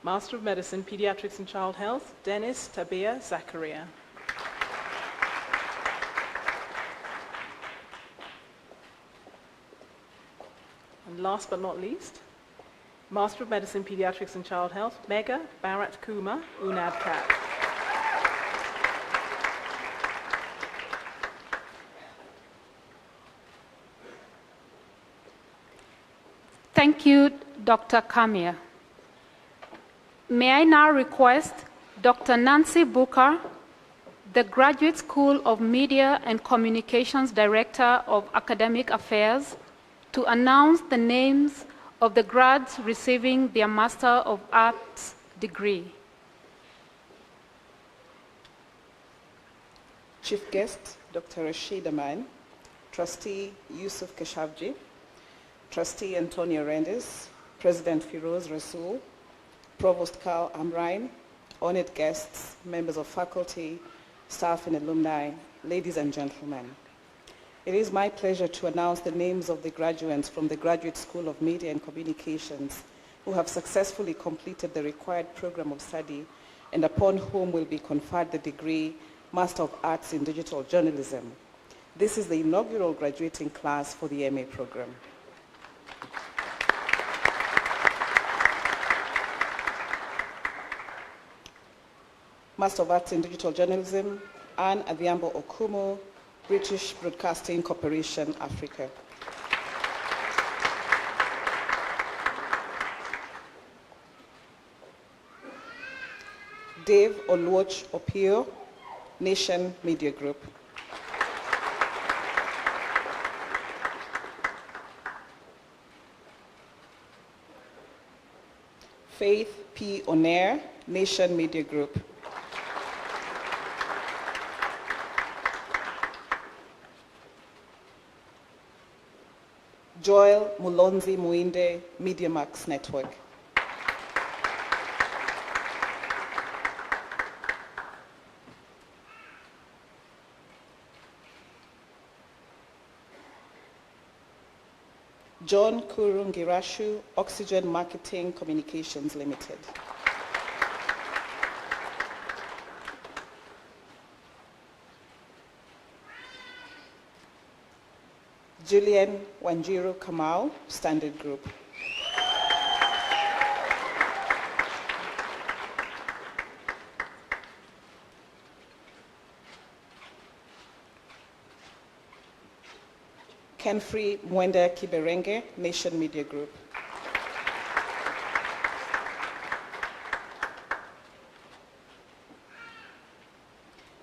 Master of Medicine, Pediatrics and Child Health, Dennis Tabia Zakaria. And last but not least, Master of Medicine, Pediatrics and Child Health, Mega Bharat Kumar Unadkat. Thank you, Dr. Kamia. May I now request Dr. Nancy Booker, the Graduate School of Media and Communications Director of Academic Affairs, to announce the names of the grads receiving their Master of Arts degree. Chief Guest, Dr. Rashid Aman, Trustee Yusuf Keshavji, Trustee Antonio Rendes, President Firoz Rasool, Provost Karl Amrine, honored guests, members of faculty, staff and alumni, ladies and gentlemen. It is my pleasure to announce the names of the graduates from the Graduate School of Media and Communications who have successfully completed the required program of study and upon whom will be conferred the degree Master of Arts in Digital Journalism. This is the inaugural graduating class for the MA program. Master of Arts in Digital Journalism, Anne Adhiambo Okumu, British Broadcasting Corporation, Africa. Dave Oluoch Opio, Nation Media Group. Faith P. Onair, Nation Media Group. Joel Mulonzi Muinde, MediaMax Network. John Kurungirashu, Oxygen Marketing Communications Limited. Julian Wanjiru Kamau, Standard Group. Kenfrey Mwenda Kiberenge, Nation Media Group.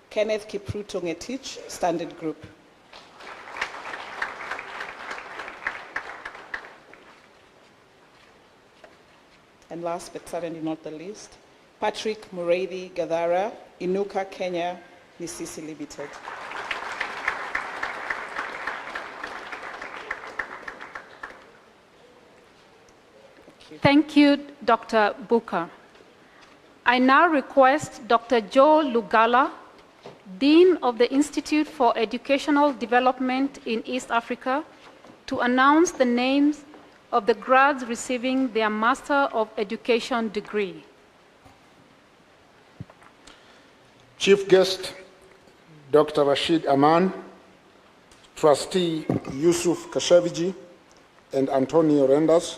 Kenneth Kipruto Ngetich, Standard Group. And last but certainly not the least, Patrick Muredi Gadara, Inuka, Kenya, Misisi Limited. Thank you, Dr. Booker. I now request Dr. Joe Lugala, Dean of the Institute for Educational Development in East Africa, to announce the names of the grads receiving their Master of Education degree. Chief Guest, Dr. Rashid Aman, Trustee Yusuf Kashaviji and Antonio Rendas,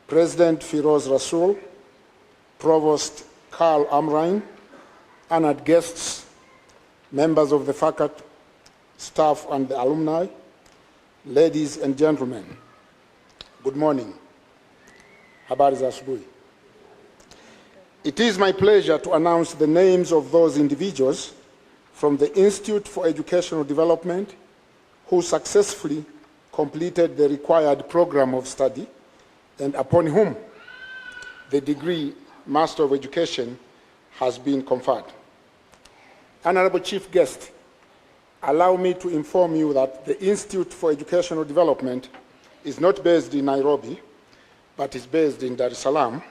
President Firoz Rasul, Provost Karl Amrine, honored guests, members of the faculty, staff and the alumni, ladies and gentlemen, good morning. Habari za asubuhi. It is my pleasure to announce the names of those individuals from the Institute for Educational Development who successfully completed the required program of study and upon whom the degree Master of Education has been conferred. Honorable Chief Guest, allow me to inform you that the Institute for Educational Development is not based in Nairobi, but is based in Dar es Salaam,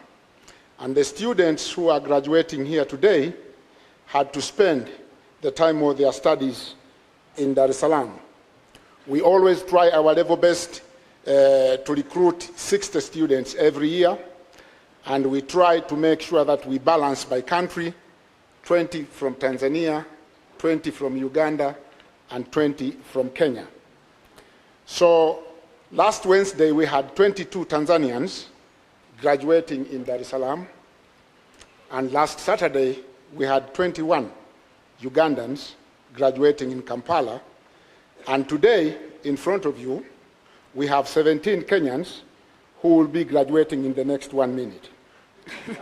and the students who are graduating here today had to spend the time of their studies in Dar es Salaam. We always try our level best to recruit 60 students every year, and we try to make sure that we balance by country, 20 from Tanzania, 20 from Uganda, and 20 from Kenya. So last Wednesday we had 22 Tanzanians graduating in Dar es Salaam, and last Saturday we had 21 Ugandans graduating in Kampala, and today in front of you we have 17 Kenyans who will be graduating in the next 1 minute.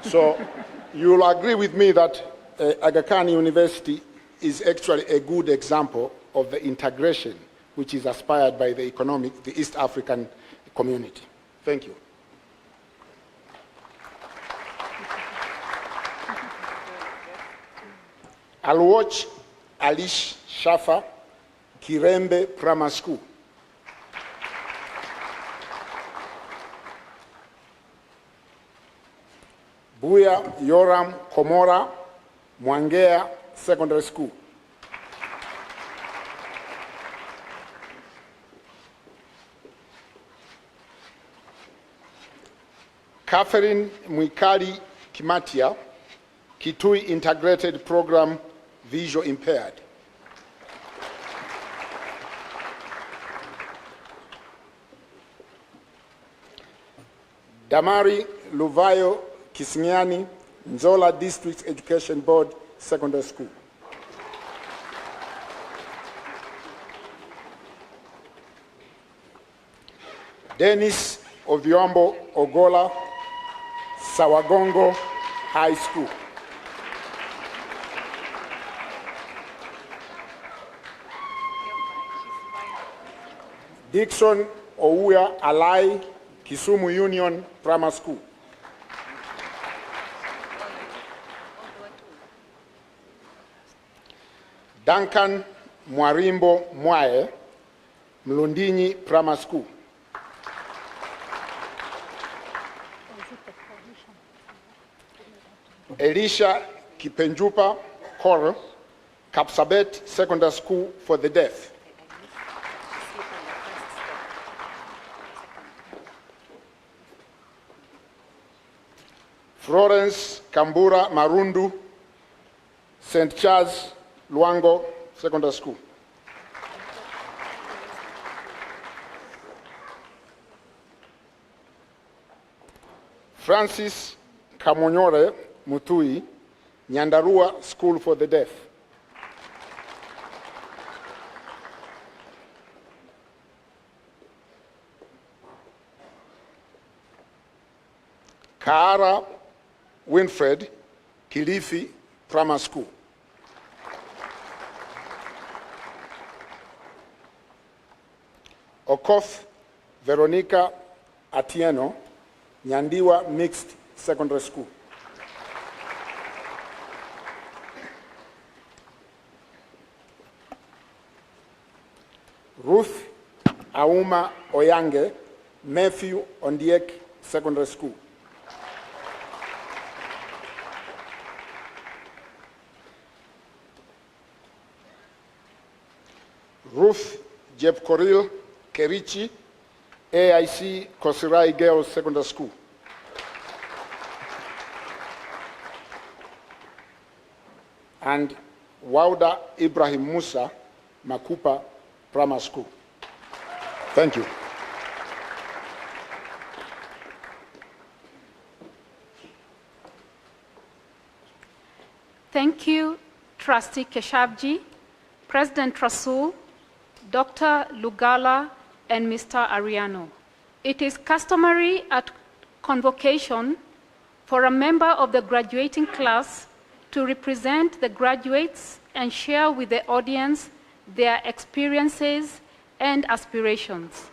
So you'll agree with me that Aga Khan University is actually a good example of the integration which is aspired by the East African community. Thank you. I'll watch Alish Shafa, Kirembe Primary School. Buya Yoram Komora, Mwangea Secondary School. Catherine Mwikali Kimatia, Kitui Integrated Program, Visual Impaired. Damari Luvayo Kisinyani, Nzola District Education Board, Secondary School. Dennis Oviombo Ogola, Sawagongo High School. Dixon Ouya Alai, Kisumu Union Primary School. Duncan Mwarimbo Mwae, Mlundini Primary School. Elisha Kipenjupa Koro, Kapsabet Secondary School for the Deaf. Florence Kambura Marundu, St. Charles Luango Secondary School. Francis Kamonyore Mutui, Nyandarua School for the Deaf. . Kaara Winfred, Kilifi Primary School. Okoth Veronica Atieno, Nyandiwa Mixed Secondary School. Ruth Auma Oyange, Matthew Ondiek Secondary School. Ruth Jepkoril Kerichi, AIC Kosirai Girls Secondary School. And Wauda Ibrahim Musa, Makupa Primary School. Thank you. Thank you, Trustee Keshavji, President Rasul, Dr. Lugala, and Mr. Ariano. It is customary at convocation for a member of the graduating class to represent the graduates and share with the audience their experiences and aspirations.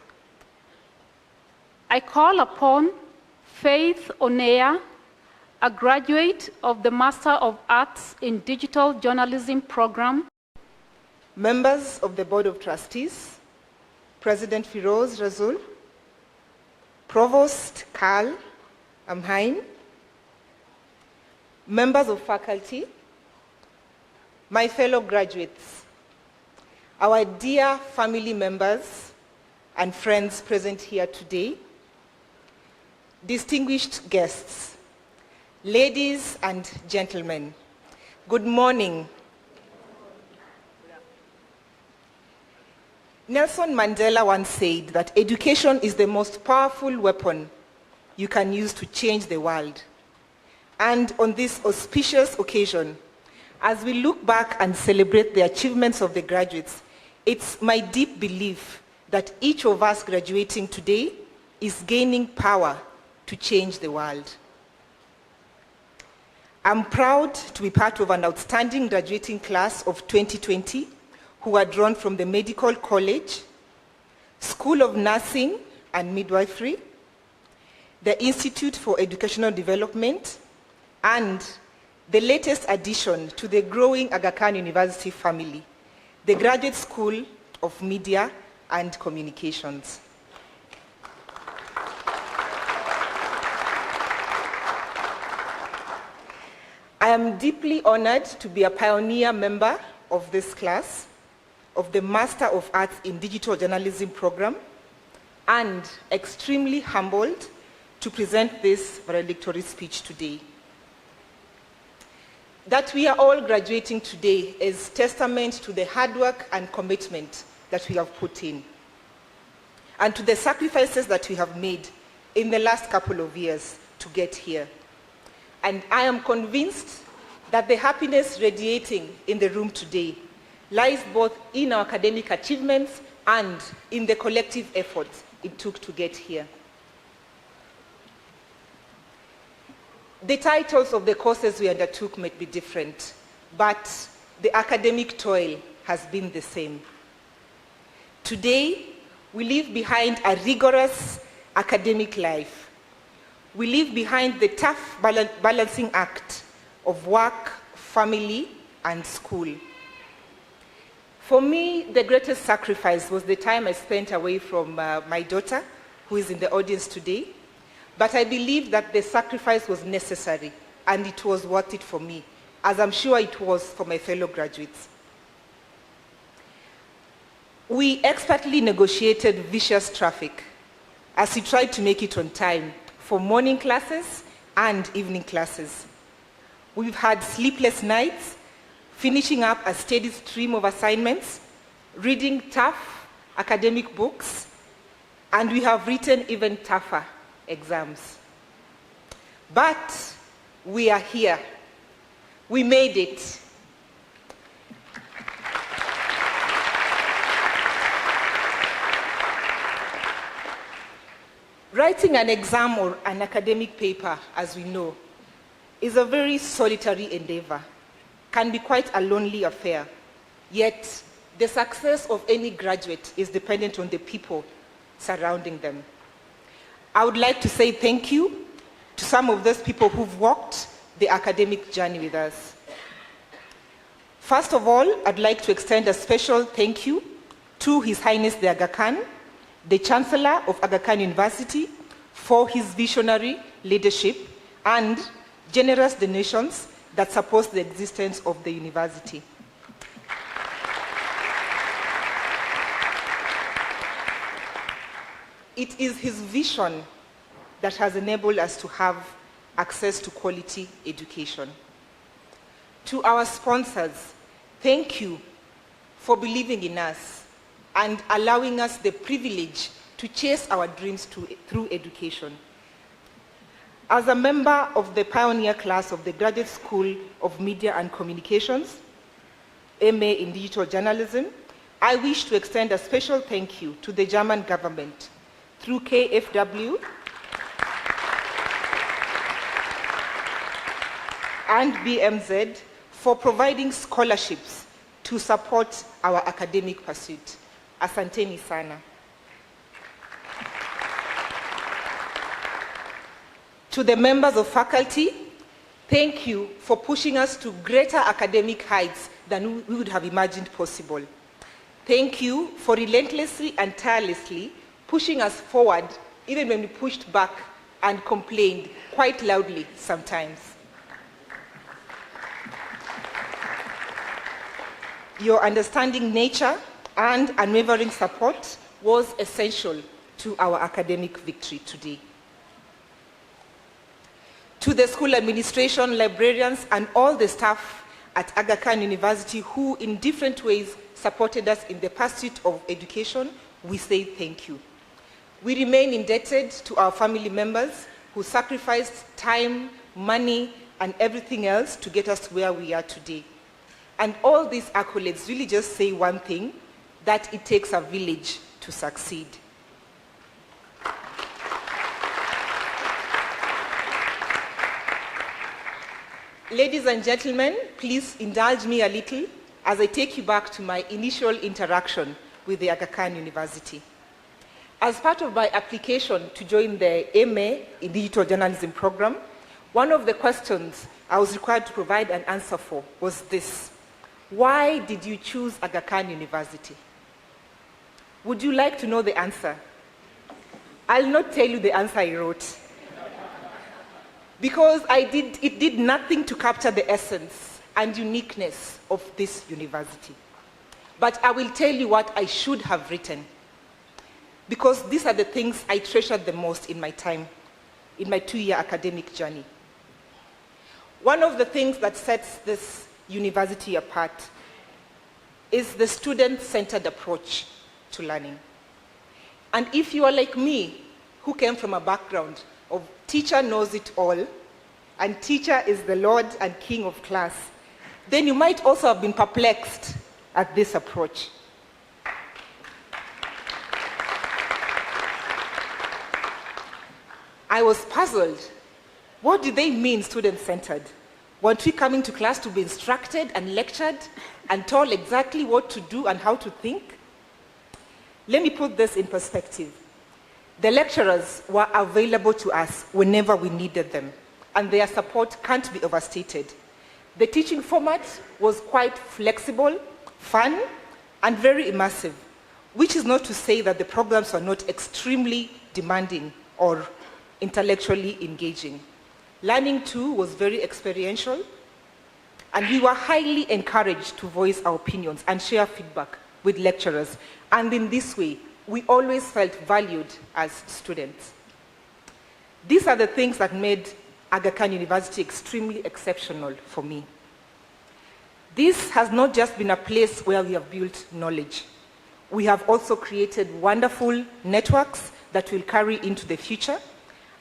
I call upon Faith Onea, a graduate of the Master of Arts in Digital Journalism program. Members of the Board of Trustees, President Firoz Rasul, Provost Karl Amrhein, members of faculty, my fellow graduates, our dear family members and friends present here today, distinguished guests, ladies and gentlemen, good morning. Nelson Mandela once said that education is the most powerful weapon you can use to change the world. And on this auspicious occasion, as we look back and celebrate the achievements of the graduates, it's my deep belief that each of us graduating today is gaining power to change the world. I'm proud to be part of an outstanding graduating class of 2020 who are drawn from the Medical College, School of Nursing and Midwifery, the Institute for Educational Development, and the latest addition to the growing Aga Khan University family, the Graduate School of Media and Communications. I am deeply honored to be a pioneer member of this class, of the Master of Arts in Digital Journalism program, and extremely humbled to present this valedictory speech today. That we are all graduating today is testament to the hard work and commitment that we have put in, and to the sacrifices that we have made in the last couple of years to get here. And I am convinced that the happiness radiating in the room today lies both in our academic achievements and in the collective efforts it took to get here. The titles of the courses we undertook might be different, but the academic toil has been the same. Today, we leave behind a rigorous academic life. We leave behind the tough balancing act of work, family, and school. For me, the greatest sacrifice was the time I spent away from my daughter, who is in the audience today. But I believe that the sacrifice was necessary, and it was worth it for me, as I'm sure it was for my fellow graduates. We expertly negotiated vicious traffic as we tried to make it on time for morning classes and evening classes. We've had sleepless nights, finishing up a steady stream of assignments, reading tough academic books, and we have written even tougher exams. But we are here. We made it. Writing an exam or an academic paper, as we know, is a very solitary endeavor, can be quite a lonely affair. Yet, the success of any graduate is dependent on the people surrounding them. I would like to say thank you to some of those people who've walked the academic journey with us. First of all, I'd like to extend a special thank you to His Highness the Aga Khan, the Chancellor of Aga Khan University, for his visionary leadership and generous donations that support the existence of the university. It is his vision that has enabled us to have access to quality education. To our sponsors, thank you for believing in us and allowing us the privilege to chase our dreams through education. As a member of the pioneer class of the Graduate School of Media and Communications, MA in Digital Journalism, I wish to extend a special thank you to the German government through KfW and BMZ for providing scholarships to support our academic pursuit. Asanteni sana. To the members of faculty, thank you for pushing us to greater academic heights than we would have imagined possible. Thank you for relentlessly and tirelessly pushing us forward, even when we pushed back and complained quite loudly sometimes. Your understanding nature and unwavering support was essential to our academic victory today. To the school administration, librarians, and all the staff at Aga Khan University who in different ways supported us in the pursuit of education, we say thank you. We remain indebted to our family members who sacrificed time, money, and everything else to get us where we are today. And all these accolades really just say one thing, that it takes a village to succeed. Ladies and gentlemen, please indulge me a little as I take you back to my initial interaction with the Aga Khan University. As part of my application to join the MA in Digital Journalism program, one of the questions I was required to provide an answer for was this: why did you choose Aga Khan University? Would you like to know the answer? I'll not tell you the answer I wrote, because it did nothing to capture the essence and uniqueness of this university. But I will tell you what I should have written, because these are the things I treasured the most in my time, in my 2-year academic journey. One of the things that sets this university apart is the student-centered approach to learning. And if you are like me, who came from a background of teacher knows it all, and teacher is the Lord and King of class, then you might also have been perplexed at this approach. I was puzzled. What do they mean student-centered? Weren't we coming to class to be instructed and lectured and told exactly what to do and how to think? Let me put this in perspective. The lecturers were available to us whenever we needed them, and their support can't be overstated. The teaching format was quite flexible, fun, and very immersive, which is not to say that the programs were not extremely demanding or intellectually engaging. Learning too was very experiential, and we were highly encouraged to voice our opinions and share feedback with lecturers. And in this way, we always felt valued as students. These are the things that made Aga Khan University extremely exceptional for me. This has not just been a place where we have built knowledge. We have also created wonderful networks that will carry into the future.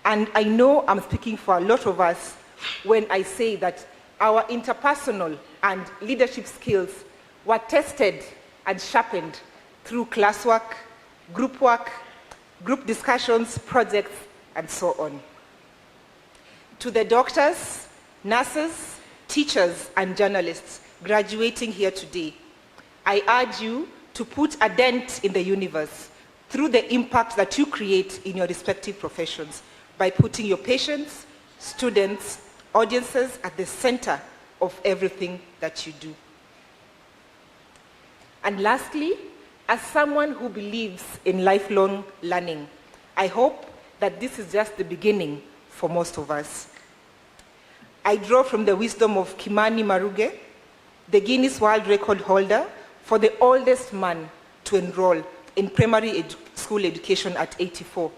And I know I'm speaking for a lot of us when I say that our interpersonal and leadership skills were tested and sharpened through classwork, group discussions, projects, and so on. To the doctors, nurses, teachers, and journalists graduating here today, I urge you to put a dent in the universe through the impact that you create in your respective professions by putting your patients, students, audiences at the center of everything that you do. And lastly, as someone who believes in lifelong learning, I hope that this is just the beginning for most of us. I draw from the wisdom of Kimani Maruge, the Guinness World Record holder for the oldest man to enroll in primary school education at 84,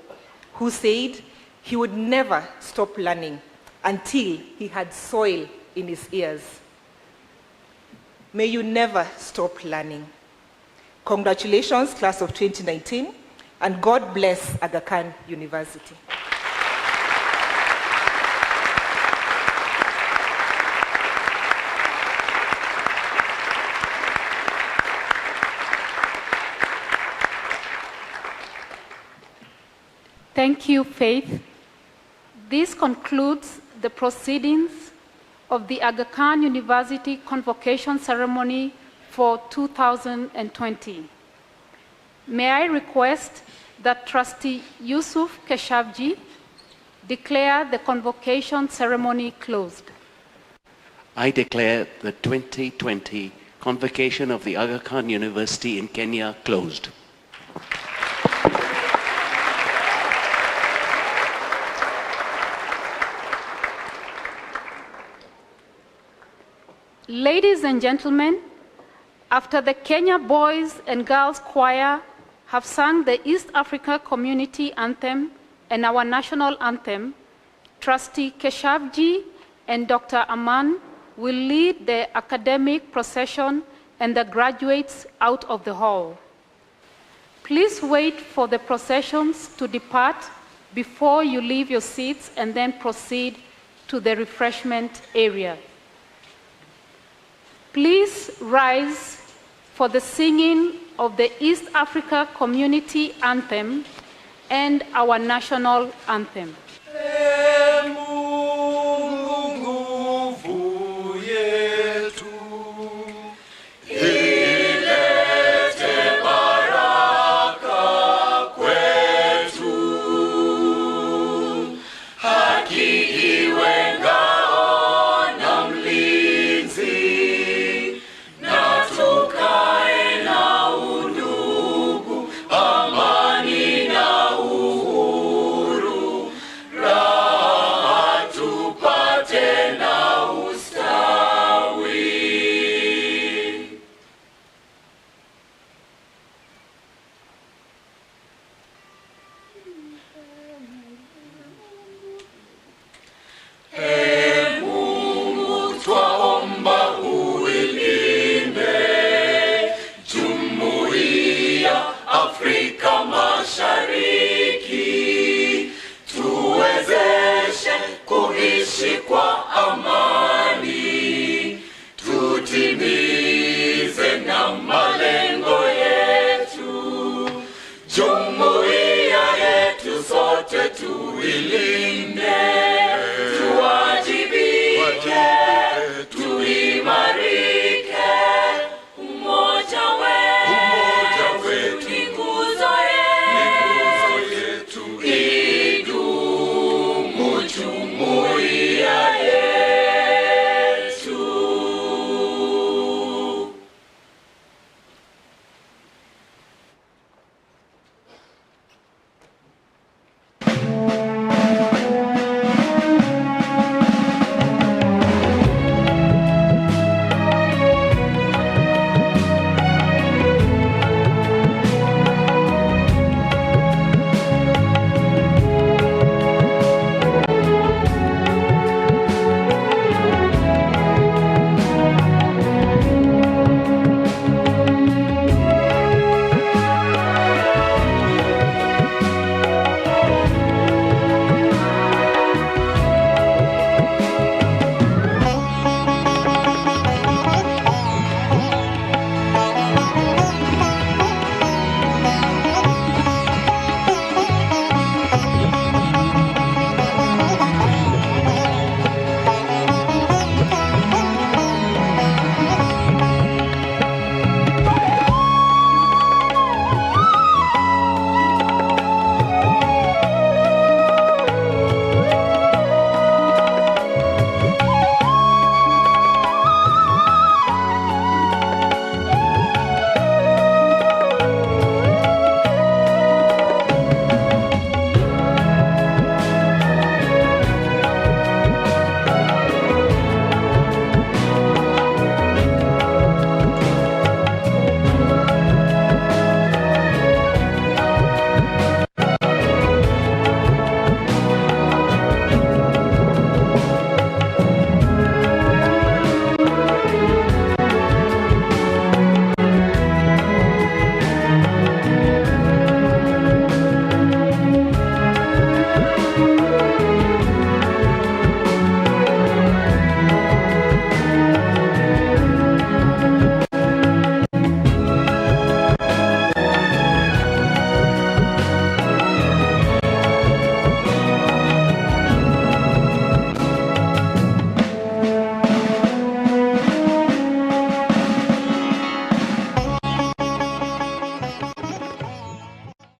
who said he would never stop learning until he had soil in his ears. May you never stop learning. Congratulations, class of 2019, and God bless Aga Khan University. Thank you, Faith. This concludes the proceedings of the Aga Khan University Convocation Ceremony for 2020. May I request that Trustee Yusuf Keshavji declare the convocation ceremony closed. I declare the 2020 convocation of the Aga Khan University in Kenya closed. Ladies and gentlemen, after the Kenya Boys and Girls Choir have sung the East Africa Community Anthem and our national anthem, Trustee Keshavji and Dr. Aman will lead the academic procession and the graduates out of the hall. Please wait for the processions to depart before you leave your seats and then proceed to the refreshment area. Please rise for the singing of the East Africa Community Anthem and our national anthem. Kwa amani tutimize na malengo yetu, jumuiya yetu sote tuilinde.